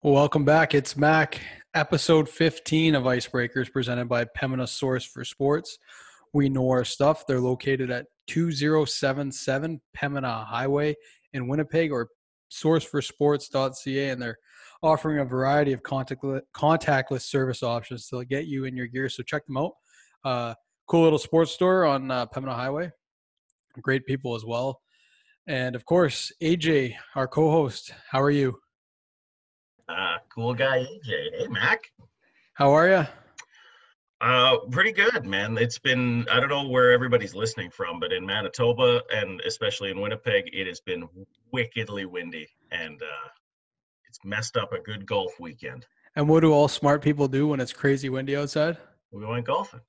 Well, welcome back. It's Mack, episode 15 of Icebreakers, presented by Pembina Source for Sports. We know our stuff. They're located at 2077 Pembina Highway in Winnipeg, or sourceforsports.ca, and they're offering a variety of contactless service options to get you in your gear. So check them out. Cool little sports store on Pembina Highway. Great people as well. And of course, AJ, our co-host. How are you? Cool guy AJ. Hey, Mac. How are you? Pretty good, man. It's been, I don't know where everybody's listening from, but in Manitoba and especially in Winnipeg, it has been wickedly windy and it's messed up a good golf weekend. And what do all smart people do when it's crazy windy outside? We went golfing.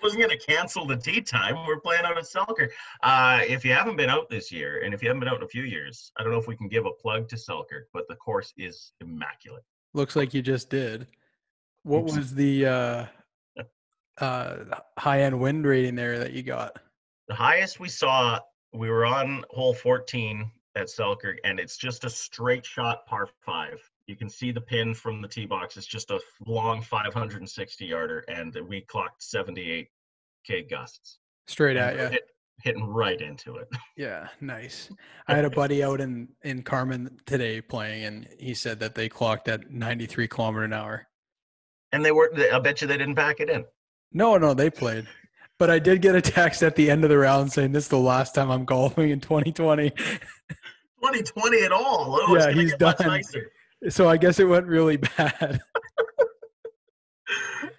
Wasn't going to cancel the tee time. We're playing out at Selkirk. If you haven't been out this year, and if you haven't been out in a few years, I don't know if we can give a plug to Selkirk, but the course is immaculate. Looks like you just did. What was the high-end wind rating there that you got? The highest we saw, we were on hole 14 at Selkirk, and it's just a straight shot par 5. You can see the pin from the tee box. It's just a long 560-yarder, and we clocked 78 gusts. Straight at you. Hitting right into it. Yeah, nice. I had a buddy out in Carmen today playing, and he said that they clocked at 93 kilometer an hour. And I bet you they didn't pack it in. No, they played. But I did get a text at the end of the round saying this is the last time I'm golfing in 2020. 2020 at all? Oh, yeah, he's done. Nicer. So I guess it went really bad.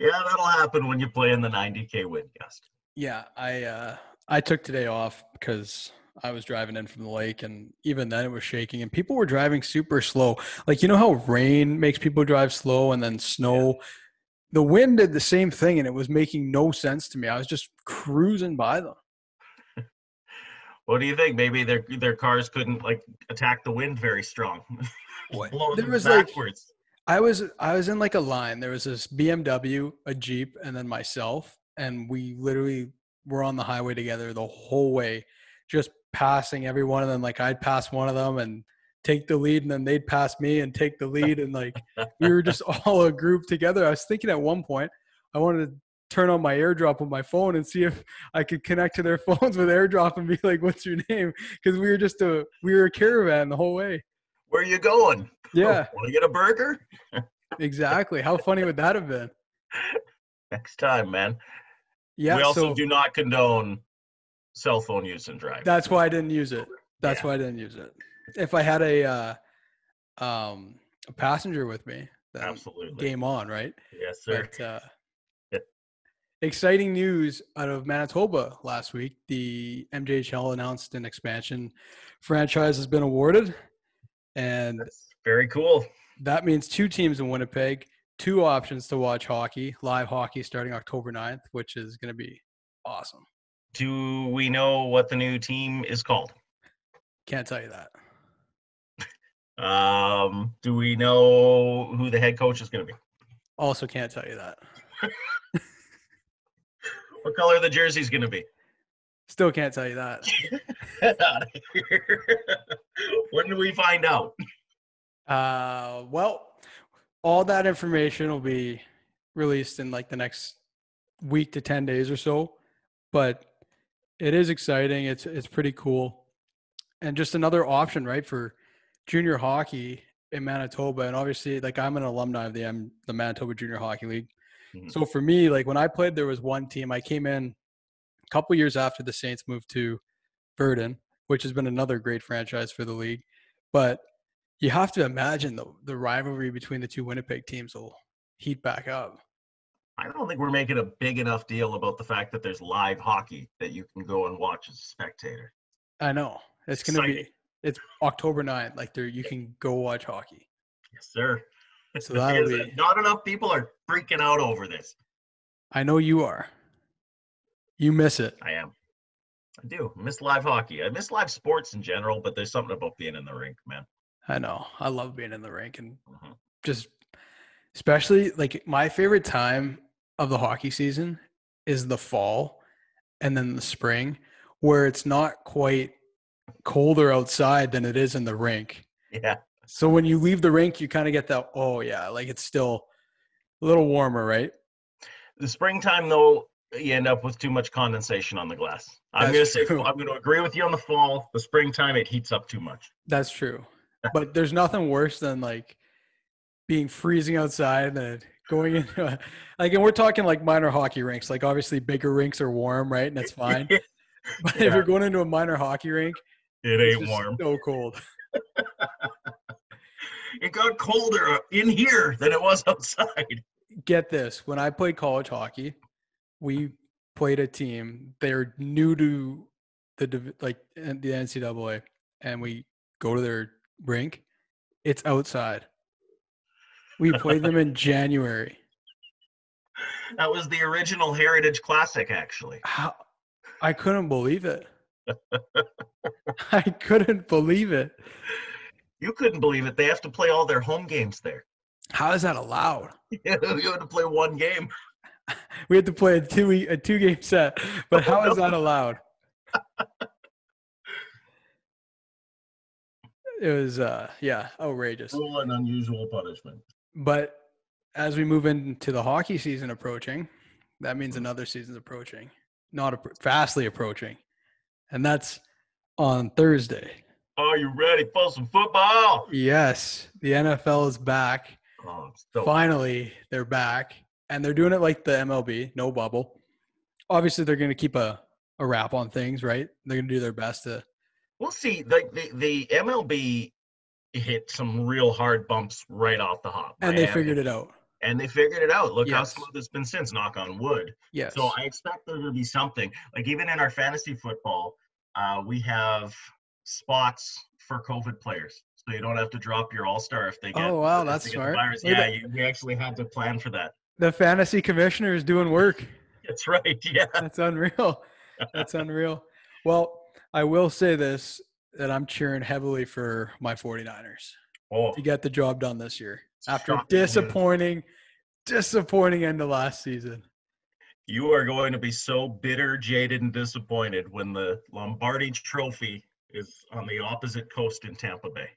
Yeah, that'll happen when you play in the 90K wind gust. Yeah, I took today off because I was driving in from the lake, and even then it was shaking, and people were driving super slow. Like, you know how rain makes people drive slow and then snow? Yeah. The wind did the same thing, and it was making no sense to me. I was just cruising by them. What do you think? Maybe their cars couldn't attack the wind very strong. There was backwards. I was in a line. There was this BMW, a Jeep, and then myself, and we literally were on the highway together the whole way, just passing everyone. And then I'd pass one of them and take the lead, and then they'd pass me and take the lead, and we were just all a group together. I was thinking at one point I wanted to turn on my AirDrop on my phone and see if I could connect to their phones with AirDrop and be like, "What's your name?" Because we were a caravan the whole way. Where are you going? Yeah. Want to get a burger? Exactly. How funny would that have been? Next time, man. Yeah. We also do not condone cell phone use and driving. That's why I didn't use it. Why I didn't use it. If I had a passenger with me, then absolutely game on, right? Yes, sir. But, exciting news out of Manitoba last week. The MJHL announced an expansion franchise has been awarded. And that's very cool. That means 2 teams in Winnipeg, 2 options to watch hockey, live hockey starting October 9th, which is going to be awesome. Do we know what the new team is called? Can't tell you that. Do we know who the head coach is going to be? Also can't tell you that. What color the jersey's going to be? Still can't tell you that. Get out of here. When do we find out? Well, all that information will be released in the next week to 10 days or so. But it is exciting. It's pretty cool. And just another option, right, for junior hockey in Manitoba. And obviously, I'm an alumni of the Manitoba Junior Hockey League. Mm-hmm. So for me, when I played, there was one team. I came in a couple years after the Saints moved to Virden, which has been another great franchise for the league. But you have to imagine the rivalry between the 2 Winnipeg teams will heat back up. I don't think we're making a big enough deal about the fact that there's live hockey that you can go and watch as a spectator. I know. It's going to be – it's October 9th. You can go watch hockey. Yes, sir. So that'll be – not enough people are freaking out over this. I know you are. You miss it. I am. I do. I miss live hockey. I miss live sports in general, but there's something about being in the rink, man. I know. I love being in the rink, and just especially my favorite time of the hockey season is the fall and then the spring, where it's not quite colder outside than it is in the rink. Yeah. So when you leave the rink, you kind of get that, oh yeah, like it's still a little warmer, right? The springtime, though, you end up with too much condensation on the glass. I'm That's going to say true. I'm going to agree with you on the fall. The springtime, it heats up too much. That's true. But there's nothing worse than like being freezing outside and going into like, and we're talking like minor hockey rinks. Like obviously bigger rinks are warm, right? And that's fine. But if Yeah, you're going into a minor hockey rink, it it's ain't just warm. so cold. It got colder in here than it was outside. Get this: when I played college hockey, we played a team. They're new to the NCAA, and we go to their rink. It's outside. We played them in January. That was the original Heritage Classic, actually. How, I couldn't believe it. I couldn't believe it. You couldn't believe it. They have to play all their home games there. How is that allowed? You have to play one game. We had to play a two-game set, but how is that allowed? It was outrageous. Cruel and unusual punishment. But as we move into the hockey season approaching, that means another season's approaching, fastly approaching, and that's on Thursday. Are you ready for some football? Yes, the NFL is back. Finally, they're back, and they're doing it like the MLB, no bubble. Obviously, they're going to keep a wrap on things, right? They're going to do their best to. We'll see. Like the MLB hit some real hard bumps right off the hop. And they figured it out. Look how smooth it's been since, knock on wood. Yes. So I expect there to be something. Like even in our fantasy football, we have spots for COVID players. So you don't have to drop your all-star if they get Oh, wow, that's smart. Yeah, we actually had to plan for that. The fantasy commissioner is doing work. That's right, yeah. That's unreal. That's unreal. Well, I will say this, that I'm cheering heavily for my 49ers to get the job done this year. After disappointing end of last season. You are going to be so bitter, jaded, and disappointed when the Lombardi Trophy is on the opposite coast in Tampa Bay.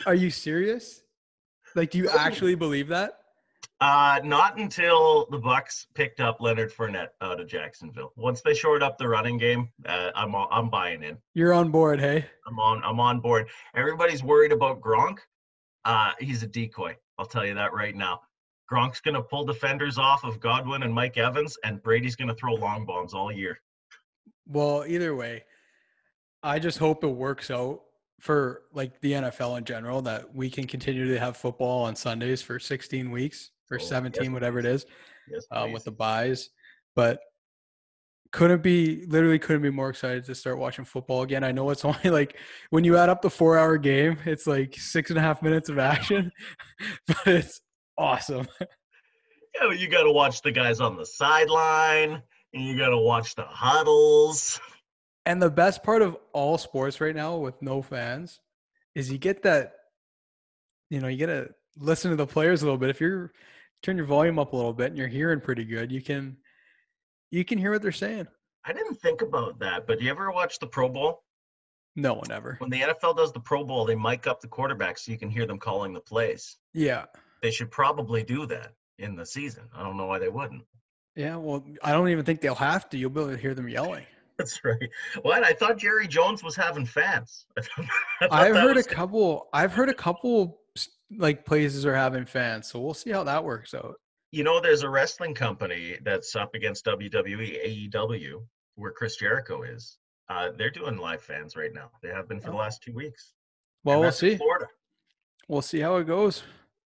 Are you serious? Like, do you actually believe that? Not until the Bucs picked up Leonard Fournette out of Jacksonville. Once they shored up the running game, I'm buying in. You're on board, hey? I'm on board. Everybody's worried about Gronk. He's a decoy. I'll tell you that right now. Gronk's going to pull defenders off of Godwin and Mike Evans, and Brady's going to throw long bombs all year. Well, either way, I just hope it works out for like the NFL in general, that we can continue to have football on Sundays for 16 weeks or 17, yes, whatever it is, with the buys. But couldn't be more excited to start watching football again. I know it's only like, when you add up the 4-hour game, it's like 6.5 minutes of action, but it's awesome. Yeah, but you got to watch the guys on the sideline, and you got to watch the huddles. And the best part of all sports right now with no fans is you get that, you get to listen to the players a little bit. If you turn your volume up a little bit and you're hearing pretty good, you can hear what they're saying. I didn't think about that, but do you ever watch the Pro Bowl? No, never. When the NFL does the Pro Bowl, they mic up the quarterbacks so you can hear them calling the plays. Yeah. They should probably do that in the season. I don't know why they wouldn't. Yeah, well, I don't even think they'll have to. You'll be able to hear them yelling. That's right. What? I thought Jerry Jones was having fans. I've heard a couple like places are having fans, so we'll see how that works out. There's a wrestling company that's up against WWE, AEW, where Chris Jericho is. They're doing live fans right now. They have been for the last 2 weeks. Well, we'll see. Florida. We'll see how it goes.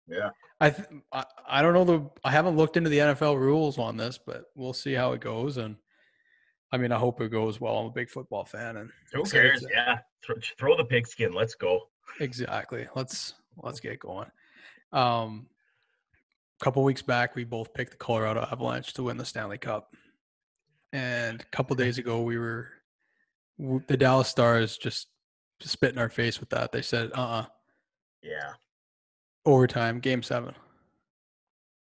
Yeah. I don't know I haven't looked into the NFL rules on this, but we'll see how it goes. And I mean, I hope it goes well. I'm a big football fan, and who cares? Yeah, throw the pigskin. Let's go. Exactly. Let's get going. A couple weeks back, we both picked the Colorado Avalanche to win the Stanley Cup, and a couple days ago, the Dallas Stars just spit in our face with that. They said, Yeah. Overtime, Game 7.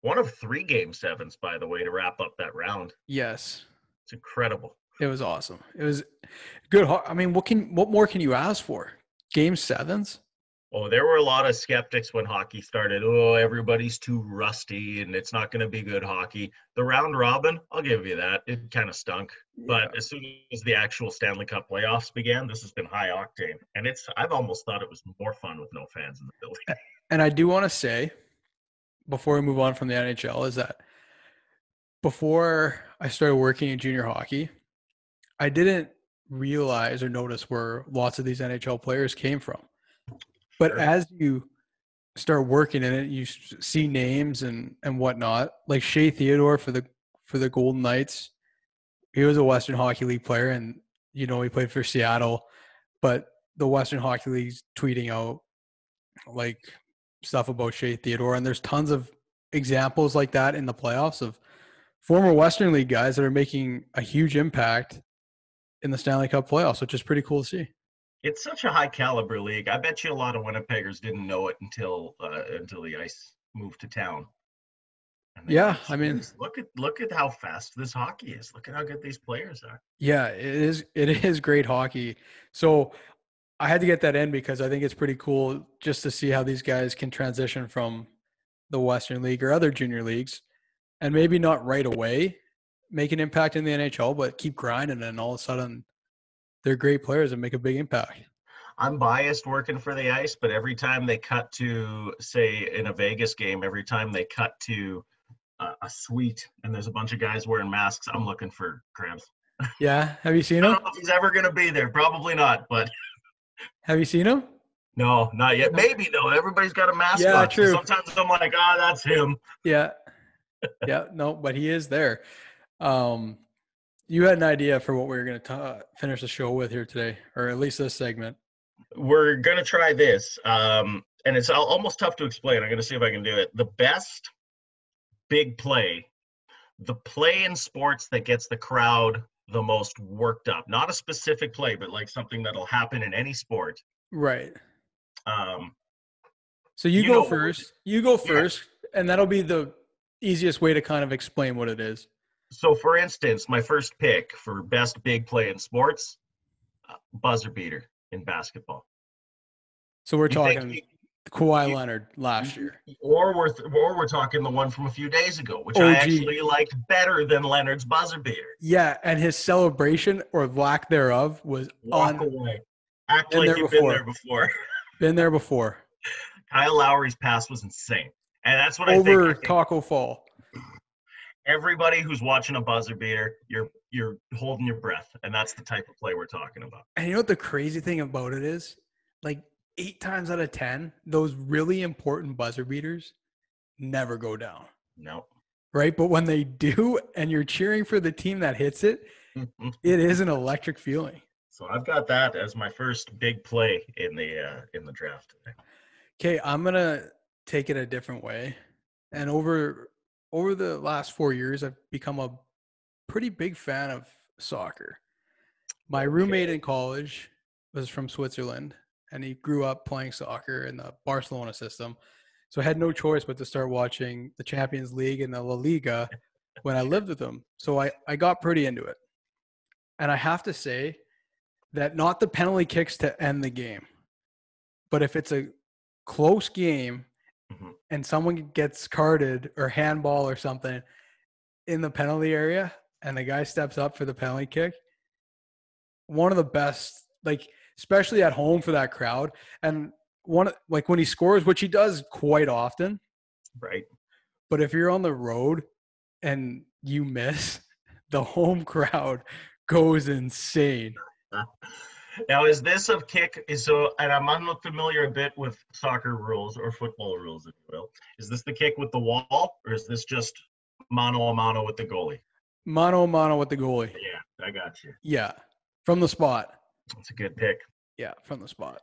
One of 3 Game 7s, by the way, to wrap up that round. Yes. It's incredible. It was awesome. It was good. I mean, what more can you ask for? Game sevens? Oh, there were a lot of skeptics when hockey started. Oh, everybody's too rusty and it's not going to be good hockey. The round robin, I'll give you that. It kind of stunk. Yeah. But as soon as the actual Stanley Cup playoffs began, this has been high octane. And I've almost thought it was more fun with no fans in the building. And I do want to say, before we move on from the NHL, is that before I started working in junior hockey, I didn't realize or notice where lots of these NHL players came from. But Sure. as you start working in it, you see names and whatnot, like Shea Theodore for the Golden Knights. He was a Western Hockey League player, and he played for Seattle. But the Western Hockey League's tweeting out like stuff about Shea Theodore, and there's tons of examples like that in the playoffs of former Western League guys that are making a huge impact in the Stanley Cup playoffs, which is pretty cool to see. It's such a high caliber league. I bet you a lot of Winnipeggers didn't know it until the Ice moved to town. Yeah, I mean, look at how fast this hockey is. Look at how good these players are. yeah, it is great hockey. So I had to get that in because I think it's pretty cool just to see how these guys can transition from the Western League or other junior leagues, and maybe not right away make an impact in the NHL, but keep grinding, and all of a sudden they're great players and make a big impact. I'm biased working for the Ice, but every time they cut to, say, in a Vegas game, every time they cut to a suite and there's a bunch of guys wearing masks, I'm looking for Krebs. Yeah, have you seen I him? don't know if he's ever going to be there. Probably not, but Have you seen him? no, not yet. Maybe though. Everybody's got a mask Yeah, on. true. So sometimes I'm like, that's him. Yeah, yeah, no, but he is there. You had an idea for what we were going to finish the show with here today, or at least this segment. We're going to try this, and it's almost tough to explain. I'm going to see if I can do it. The best big play, the play in sports that gets the crowd the most worked up. Not a specific play, but like something that'll happen in any sport. Right. Um, So you go first. You go first, and that'll be the easiest way to kind of explain what it is. So, for instance, my first pick for best big play in sports, buzzer beater in basketball. So we're talking Kawhi Leonard last year. Or we're talking the one from a few days ago, which OG. I actually liked better than Leonard's buzzer beater. Yeah, and his celebration or lack thereof was Walk away. Act like you've been there before. Been there before. Kyle Lowry's pass was insane. And that's what I think Taco Fall. Everybody who's watching a buzzer beater, you're holding your breath, and that's the type of play we're talking about. And you know what the crazy thing about it is? Like 8 times out of 10, those really important buzzer beaters never go down. No. Right? But when they do, and you're cheering for the team that hits it, it is an electric feeling. So I've got that as my first big play in the draft today. Okay, I'm gonna take it a different way. And over the last 4 years, I've become a pretty big fan of soccer. My roommate in college was from Switzerland, and he grew up playing soccer in the Barcelona system. So I had no choice but to start watching the Champions League and the La Liga when I lived with him. So I got pretty into it. And I have to say that not the penalty kicks to end the game, but if it's a close game and someone gets carded or handball or something in the penalty area and the guy steps up for the penalty kick, one of the best, like especially at home for that crowd. And like when he scores, which he does quite often. Right. But if you're on the road and you miss, the home crowd goes insane. Now, is this a kick? And I'm unfamiliar a bit with soccer rules or football rules, if you will. Is this the kick with the wall, or is this just mano a mano with the goalie? Mano a mano with the goalie. Yeah, I got you. Yeah, from the spot. That's a good pick. Yeah, from the spot.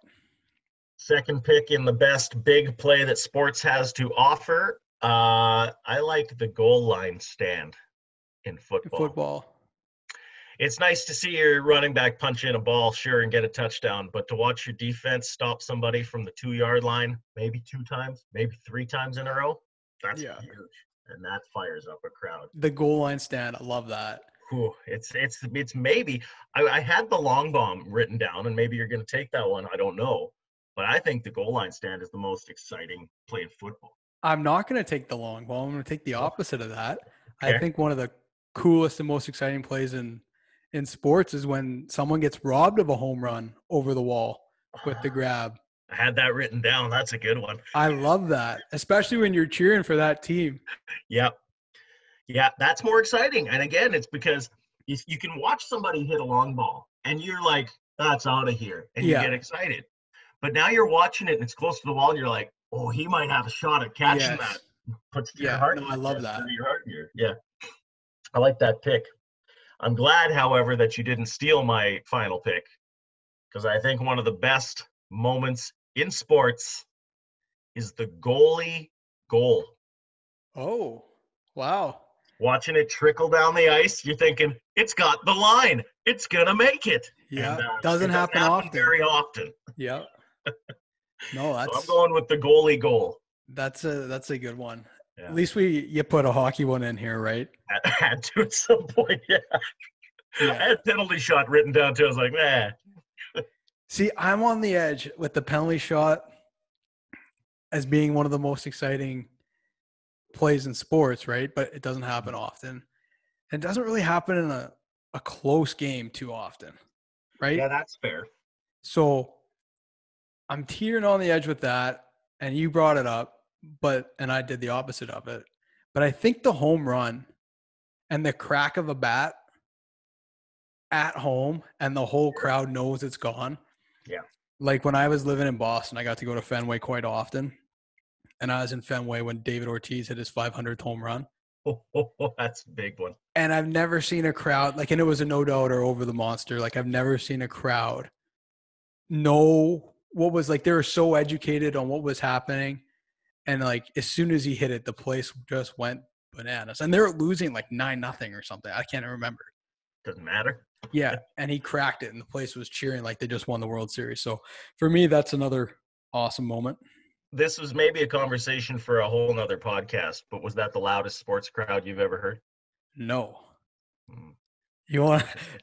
Second pick in the best big play that sports has to offer. I like the goal line stand in football. It's nice to see your running back punch in a ball, sure, and get a touchdown, but to watch your defense stop somebody from the 2-yard line, maybe 2 times, maybe 3 times in a row, that's huge, and that fires up a crowd. The goal line stand, I love that. It's maybe I had the long bomb written down, and maybe you're going to take that one. I don't know, but I think the goal line stand is the most exciting play in football. I'm not going to take the long ball. I'm going to take the opposite of that. I Okay. think one of the coolest and most exciting plays in sports is when someone gets robbed of a home run over the wall with the grab. I had that written down. That's a good one. I love that, especially when you're cheering for that team. Yeah. Yeah, that's more exciting. And again, it's because you can watch somebody hit a long ball and you're like, that's out of here. And you Yeah. get excited. But now you're watching it and it's close to the wall and you're like, oh, he might have a shot at catching that. Puts your heart. No, I love that. Your heart here. Yeah. I like that pick. I'm glad, however, that you didn't steal my final pick, because I think one of the best moments in sports is the goalie goal. Oh, wow. Watching it trickle down the ice, you're thinking, it's got the line. It's going to make it. Yeah, And, doesn't happen often. Very often. Yeah. No, So I'm going with the goalie goal. That's a good one. Yeah. At least you put a hockey one in here, right? I had to at some point, yeah. I had penalty shot written down too. I was like, nah. See, I'm on the edge with the penalty shot as being one of the most exciting plays in sports, right? But it doesn't happen often. And it doesn't really happen in a close game too often, right? Yeah, that's fair. So I'm teetering on the edge with that, and you brought it up, and I did the opposite of it. But I think the home run and the crack of a bat at home and the whole crowd knows it's gone. Yeah. Like when I was living in Boston, I got to go to Fenway quite often. And I was in Fenway when David Ortiz hit his 500th home run. Oh, that's a big one. And I've never seen a crowd, and it was a no-doubter over the monster. Like, I've never seen a crowd know what was, they were so educated on what was happening. And, as soon as he hit it, the place just went bananas. And they were losing, 9-0 or something. I can't remember. Doesn't matter. Yeah, and he cracked it, and the place was cheering like they just won the World Series. So, for me, that's another awesome moment. This was maybe a conversation for a whole nother podcast, but was that the loudest sports crowd you've ever heard? No.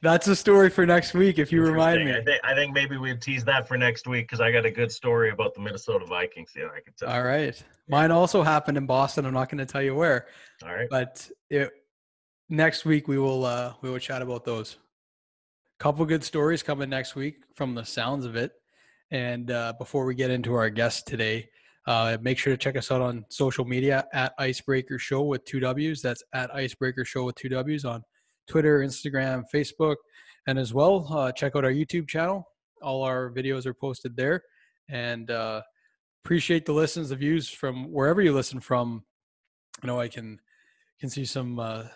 That's a story for next week if you remind me. I think maybe we'd tease that for next week, because I got a good story about the Minnesota Vikings. Yeah, I can tell. All right. Mine also happened in Boston. I'm not going to tell you where. All right. But next week we will chat about those. Couple good stories coming next week from the sounds of it. And before we get into our guest today, make sure to check us out on social media at Icebreaker Show with 2 W's. That's at Icebreaker Show with 2 W's on Twitter, Instagram, Facebook, and as well, check out our YouTube channel. All our videos are posted there. And appreciate the listens, the views from wherever you listen from. I know I can see some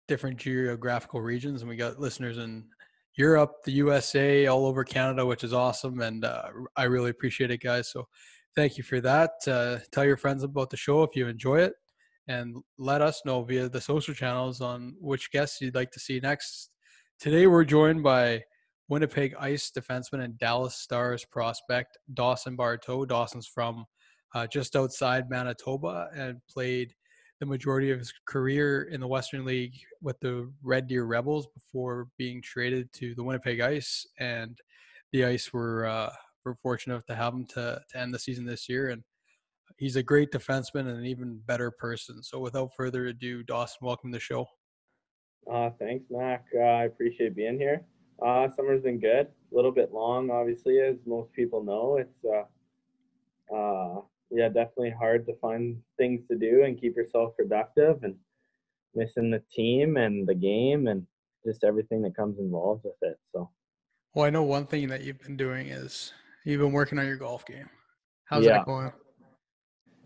different geographical regions, and we got listeners in Europe, the USA, all over Canada, which is awesome. And I really appreciate it, guys. So thank you for that. Tell your friends about the show if you enjoy it, and let us know via the social channels on which guests you'd like to see next. Today, we're joined by Winnipeg ICE defenseman and Dallas Stars prospect Dawson Barteaux. Dawson's from just outside Manitoba and played the majority of his career in the Western League with the Red Deer Rebels before being traded to the Winnipeg ICE. And the ICE were fortunate to have him to end the season this year. And he's a great defenseman and an even better person. So without further ado, Dawson, welcome to the show. Thanks, Mack. I appreciate being here. Summer's been good. A little bit long, obviously, as most people know. It's definitely hard to find things to do and keep yourself productive, and missing the team and the game and just everything that comes involved with it. So, well, I know one thing that you've been doing is you've been working on your golf game. How's that going?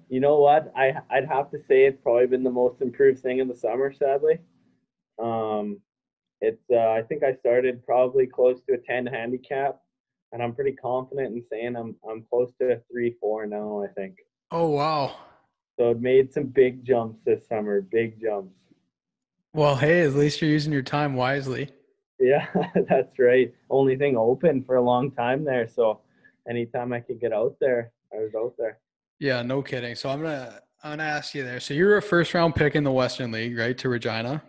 You know what? I'd have to say it's probably been the most improved thing in the summer, sadly. I think I started probably close to a 10 handicap, and I'm pretty confident in saying I'm close to a 3-4 now, I think. Oh, wow. So it made some big jumps this summer, big jumps. Well, hey, at least you're using your time wisely. Yeah, that's right. Only thing open for a long time there. So anytime I could get out there, I was out there. Yeah, no kidding. So I'm gonna ask you there. So you're a first round pick in the Western League, right, to Regina?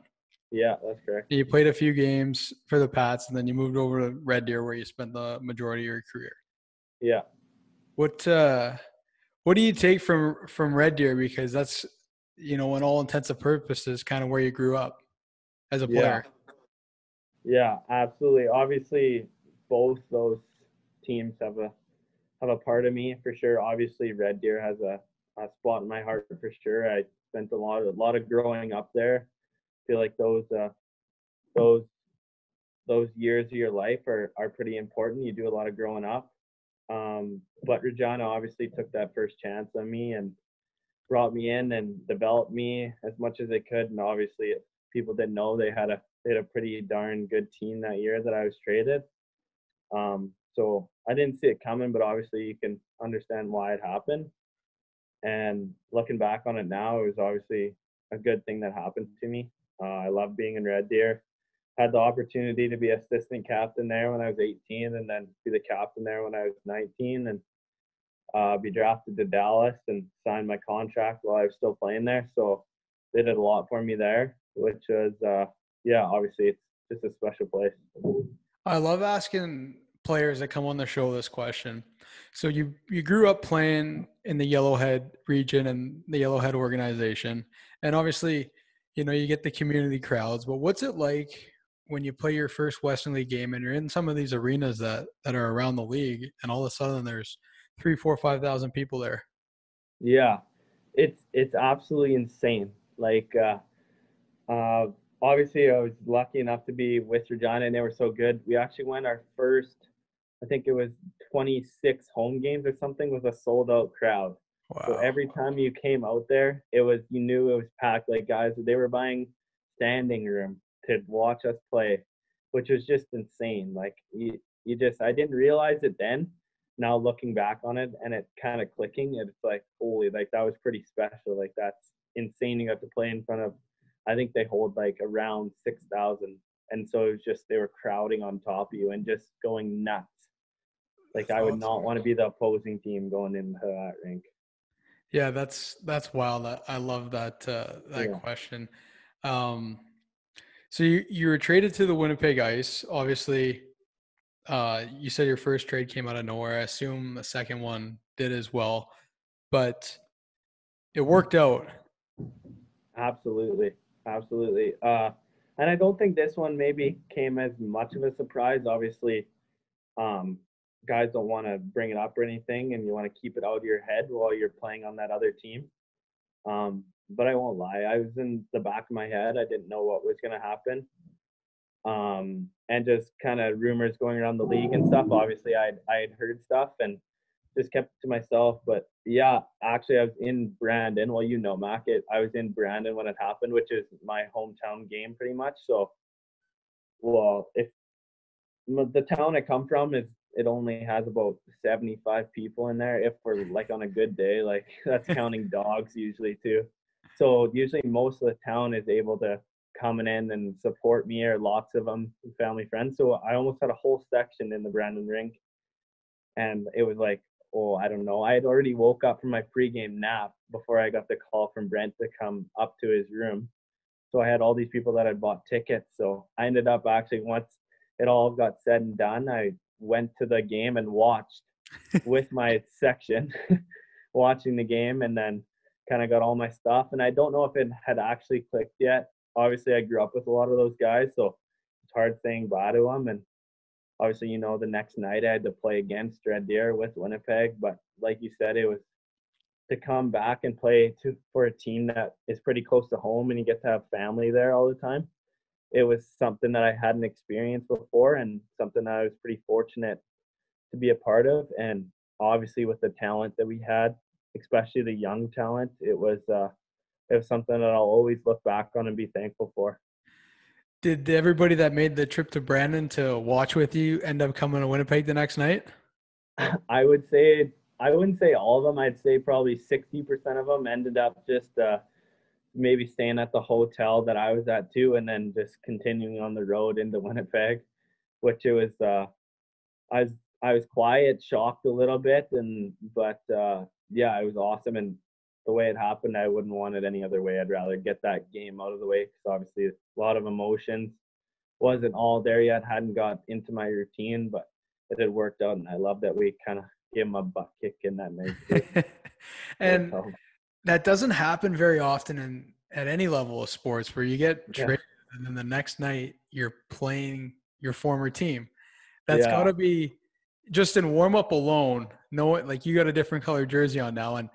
Yeah, that's correct. You played a few games for the Pats, and then you moved over to Red Deer, where you spent the majority of your career. Yeah. What do you take from Red Deer? Because that's, in all intents and purposes, kind of where you grew up as a Yeah. player. Yeah, absolutely. Obviously, both those teams have a part of me for sure. Obviously, Red Deer has a spot in my heart for sure. I spent a lot of growing up there. Feel like those those years of your life are pretty important. You do a lot of growing up. But Regina obviously took that first chance on me and brought me in and developed me as much as they could. And obviously, if people didn't know, they had a pretty darn good team that year that I was traded. So I didn't see it coming, but obviously you can understand why it happened. And looking back on it now, it was obviously a good thing that happened to me. I love being in Red Deer. Had the opportunity to be assistant captain there when I was 18, and then be the captain there when I was 19, and be drafted to Dallas and sign my contract while I was still playing there. So they did a lot for me there, which was obviously it's just a special place. I love asking players that come on the show this question. So you grew up playing in the Yellowhead region and the Yellowhead organization, and obviously, you get the community crowds. But what's it like when you play your first Western League game and you're in some of these arenas that are around the league, and all of a sudden there's 3, 4, 5,000 people there? Yeah, it's absolutely insane. Like obviously I was lucky enough to be with Regina and they were so good. We actually went our first, I think it was 26 home games or something, with a sold out crowd. Wow. So every time you came out there, you knew it was packed. Like guys, they were buying standing room to watch us play, which was just insane. Like I didn't realize it then. Now looking back on it and it kind of clicking, it's like, holy, like that was pretty special. Like that's insane. You got to play in front of, I think they hold like around 6,000. And so it was just, they were crowding on top of you and just going nuts. Like I would not want to be the opposing team going into that rink. Yeah, that's wild. I love that question. So you were traded to the Winnipeg ICE. Obviously, you said your first trade came out of nowhere. I assume the second one did as well, but it worked out. Absolutely. Absolutely. And I don't think this one maybe came as much of a surprise. Obviously, guys don't want to bring it up or anything, and you want to keep it out of your head while you're playing on that other team. But I won't lie, I was in the back of my head. I didn't know what was going to happen. And just kind of rumors going around the league and stuff. Obviously, I had heard stuff and just kept it to myself. But yeah, actually, I was in Brandon. Well, Mack, I was in Brandon when it happened, which is my hometown game pretty much. So, well, if the town I come from it only has about 75 people in there if we're like on a good day. Like that's counting dogs usually too. So usually most of the town is able to come in and support me, or lots of them, family friends. So I almost had a whole section in the Brandon rink, and it was like, oh, I don't know. I had already woke up from my pregame nap before I got the call from Brent to come up to his room. So I had all these people that had bought tickets. So I ended up actually, once it all got said and done, I went to the game and watched with my section, watching the game, and then kind of got all my stuff. And I don't know if it had actually clicked yet. Obviously, I grew up with a lot of those guys, so it's hard saying bye to them. And obviously, the next night I had to play against Red Deer with Winnipeg. But like you said, it was to come back and play for a team that is pretty close to home, and you get to have family there all the time. It was something that I hadn't experienced before, and something that I was pretty fortunate to be a part of. And obviously, with the talent that we had, especially the young talent, it was something that I'll always look back on and be thankful for. Did everybody that made the trip to Brandon to watch with you end up coming to Winnipeg the next night? I wouldn't say all of them. I'd say probably 60% of them ended up just maybe staying at the hotel that I was at too, and then just continuing on the road into Winnipeg, which it was. I was quiet, shocked a little bit, but yeah, it was awesome. And the way it happened, I wouldn't want it any other way. I'd rather get that game out of the way because obviously a lot of emotions. Wasn't all there yet, hadn't got into my routine, but it had worked out, and I love that we kind of gave him a butt kick in that night too. And that doesn't happen very often at any level of sports where you get traded and then the next night you're playing your former team. That's got to be just in warm up alone. Knowing like you got a different color jersey on now, and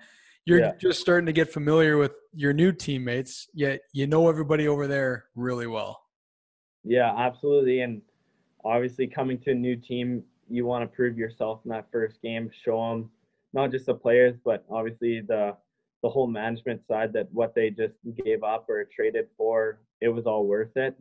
you're just starting to get familiar with your new teammates. Yet you know everybody over there really well. Yeah, absolutely. And obviously, coming to a new team, you want to prove yourself in that first game. Show them not just the players, but obviously the whole management side that what they just gave up or traded for, it was all worth it.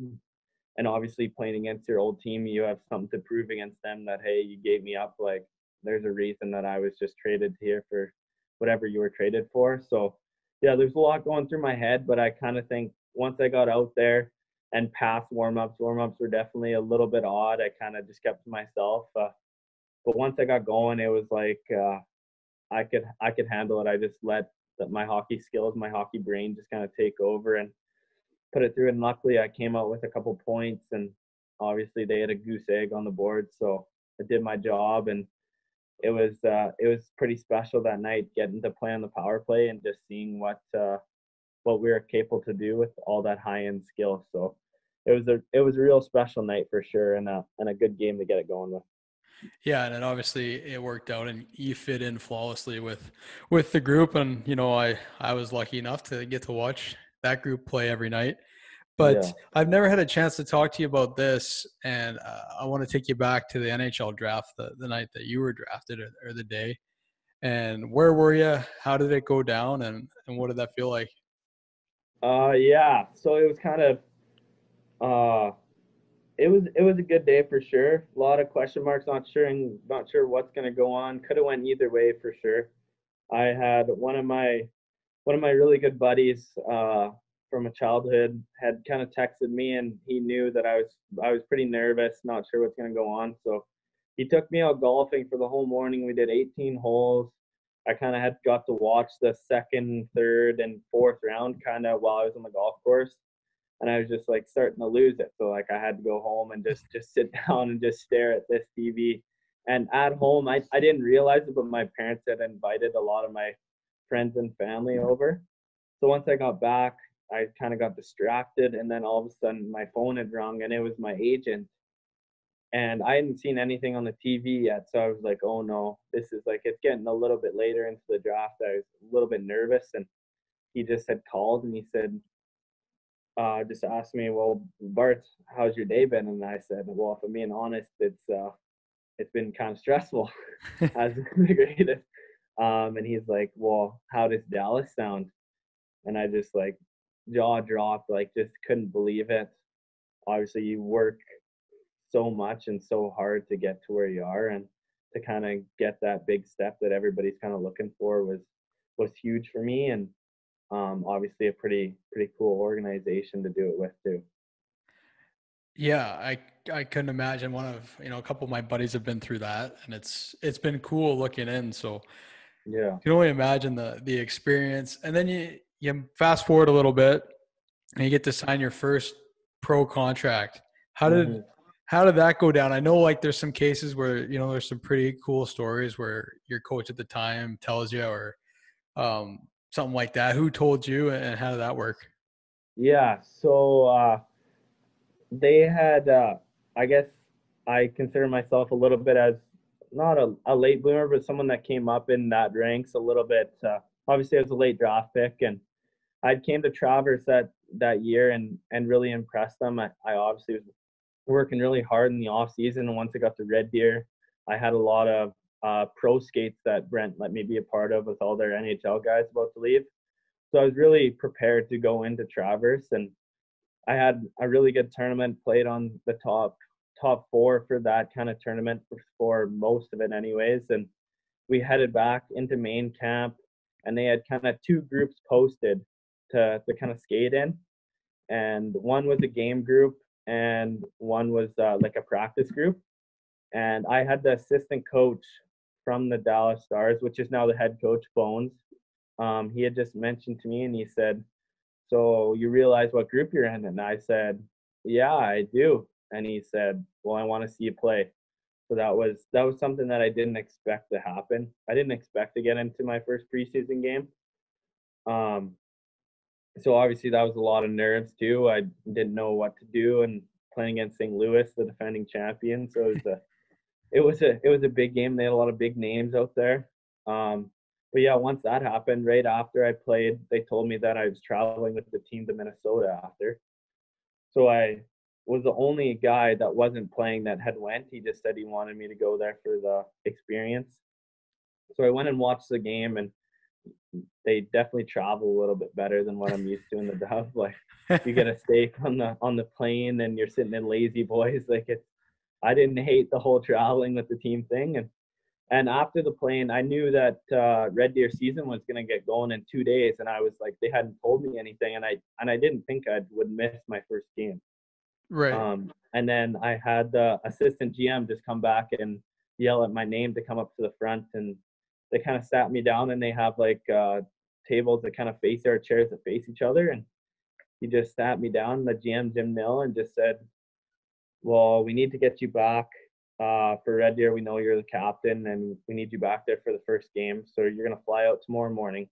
And obviously playing against your old team, you have something to prove against them that, hey, you gave me up. Like there's a reason that I was just traded here for whatever you were traded for. So yeah, there's a lot going through my head, but I kind of think once I got out there and past warm-ups were definitely a little bit odd. I kind of just kept to myself. But once I got going, it was like I could handle it. I just let my hockey skills, my hockey brain just kind of take over and put it through. And luckily I came out with a couple points, and obviously they had a goose egg on the board. So I did my job, and it was pretty special that night getting to play on the power play and just seeing what we were capable to do with all that high end skill. So it was a real special night for sure, and a good game to get it going with. Yeah, and then obviously it worked out, and you fit in flawlessly with the group. And you know, I was lucky enough to get to watch that group play every night. But I've never had a chance to talk to you about this, and I want to take you back to the NHL draft, the night that you were drafted, or the day. And where were you? How did it go down, and what did that feel like? Yeah. So it was kind of it was a good day for sure. A lot of question marks, not sure what's gonna go on. Could have went either way for sure. I had one of my really good buddies from a childhood had kind of texted me, and he knew that I was pretty nervous, not sure what's gonna go on. So he took me out golfing for the whole morning. We did 18 holes. I kind of had got to watch the second, third, and fourth round kind of while I was on the golf course, and I was just like starting to lose it. So like I had to go home and just sit down and just stare at this TV. And at home, I didn't realize it, but my parents had invited a lot of my friends and family over. So once I got back, I kind of got distracted, and then all of a sudden my phone had rung, and it was my agent. And I hadn't seen anything on the TV yet, so I was like, oh no, this is like, it's getting a little bit later into the draft. I was a little bit nervous, and he just had called, and he said, just asked me, well, Bart, how's your day been? And I said, well, if I'm being honest, it's been kind of stressful. Hasn't been the greatest. And he's like, well, how does Dallas sound? And I just like jaw dropped, like just couldn't believe it. Obviously, you work so much and so hard to get to where you are, and to kind of get that big step that everybody's kind of looking for was huge for me. And obviously a pretty cool organization to do it with too. Yeah, I couldn't imagine. A couple of my buddies have been through that, and it's been cool looking in. So yeah, you can only imagine the experience. And then you fast forward a little bit, and you get to sign your first pro contract. How did that go down? I know like there's some cases where there's some pretty cool stories where your coach at the time tells you, or something like that. Who told you, and how did that work? Yeah, so they had, I guess I consider myself a little bit as not a late bloomer, but someone that came up in that ranks a little bit. Obviously, I was a late draft pick, and I came to Traverse that year and really impressed them. I obviously was working really hard in the off season, and once I got to Red Deer, I had a lot of pro skates that Brent let me be a part of with all their NHL guys about to leave. So I was really prepared to go into Traverse, and I had a really good tournament, played on the top four for that kind of tournament for most of it anyways. And we headed back into main camp, and they had kind of two groups posted to kind of skate in. And one was a game group, and one was like a practice group. And I had the assistant coach from the Dallas Stars, which is now the head coach, Bones. he had just mentioned to me, and he said, "So you realize what group you're in?" And I said, "Yeah, I do." And he said, "Well, I want to see you play." So that was something that I didn't expect to happen. I didn't expect to get into my first preseason game. Um, so obviously that was a lot of nerves too. I didn't know what to do, and playing against St. Louis, the defending champion. So it was a big game. They had a lot of big names out there. But yeah, once that happened, right after I played, they told me that I was traveling with the team to Minnesota after. So I was the only guy that wasn't playing that had went. He just said he wanted me to go there for the experience. So I went and watched the game, and they definitely travel a little bit better than what I'm used to in the Dove. Like, you get a steak on the plane, and you're sitting in lazy boys. Like, I didn't hate the whole traveling with the team thing. And after the plane, I knew that Red Deer season was going to get going in 2 days, and I was like, they hadn't told me anything, and I didn't think I would miss my first game. Right. And then I had the assistant GM just come back and yell at my name to come up to the front, and they kind of sat me down, and they have like tables that kind of face our chairs that face each other, and he just sat me down, the GM Jim Nill, and just said, "Well, we need to get you back for Red Deer. We know you're the captain, and we need you back there for the first game. So you're gonna fly out tomorrow morning.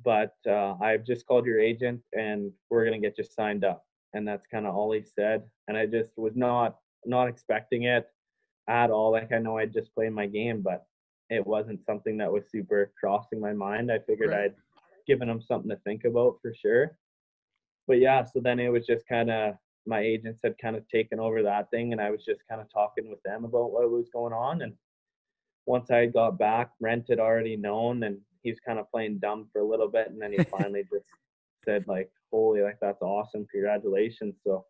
But I've just called your agent, and we're gonna get you signed up." And that's kind of all he said. And I just was not expecting it at all. Like, I know I'd just played my game, but it wasn't something that was super crossing my mind. I figured Right. I'd given him something to think about for sure. But yeah, so then it was just kind of, my agents had kind of taken over that thing, and I was just kind of talking with them about what was going on. And once I got back, Brent had already known, and he was kind of playing dumb for a little bit, and then he finally just said, like, "Holy, like, that's awesome, congratulations." So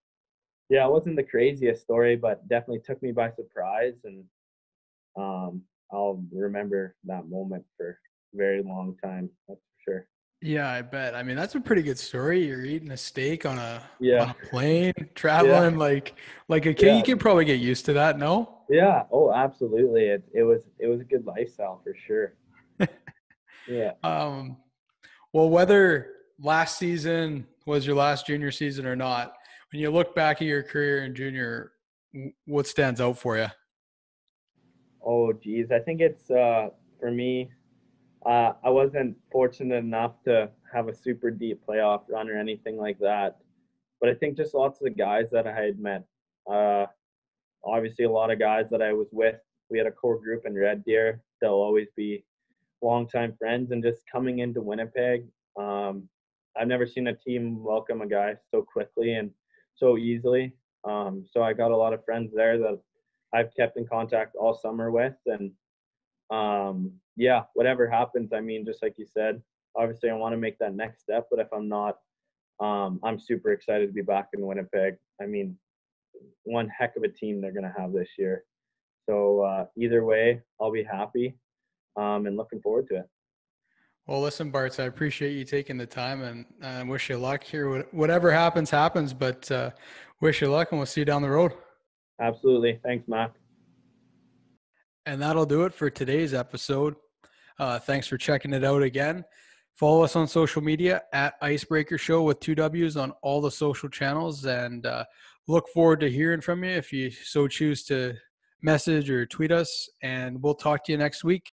yeah, it wasn't the craziest story, but definitely took me by surprise, and I'll remember that moment for a very long time, that's for sure. Yeah, I bet. I mean, that's a pretty good story. You're eating a steak on a Yeah, plane, yeah, traveling like a king. You yeah. can probably get used to that, no? Yeah. Oh, absolutely. It was a good lifestyle for sure. Yeah. Um, well, whether last season was your last junior season or not, when you look back at your career in junior, what stands out for you? Oh, geez. I think it's for me. I wasn't fortunate enough to have a super deep playoff run or anything like that, but I think just lots of the guys that I had met. Uh, Obviously, a lot of guys that I was with. We had a core group in Red Deer. They'll always be longtime friends, and just coming into Winnipeg, I've never seen a team welcome a guy so quickly and so easily. So I got a lot of friends there that I've kept in contact all summer with, and yeah, whatever happens, I mean, just like you said, obviously I want to make that next step, but if I'm not, I'm super excited to be back in Winnipeg. I mean, one heck of a team they're going to have this year. So either way, I'll be happy and looking forward to it. Well, listen, Bartz, I appreciate you taking the time, and wish you luck here. Whatever happens, happens, but wish you luck, and we'll see you down the road. Absolutely. Thanks, Mack. And that'll do it for today's episode. Thanks for checking it out again. Follow us on social media at Icebreaker Show with 2 W's on all the social channels, and look forward to hearing from you if you so choose to message or tweet us, and we'll talk to you next week.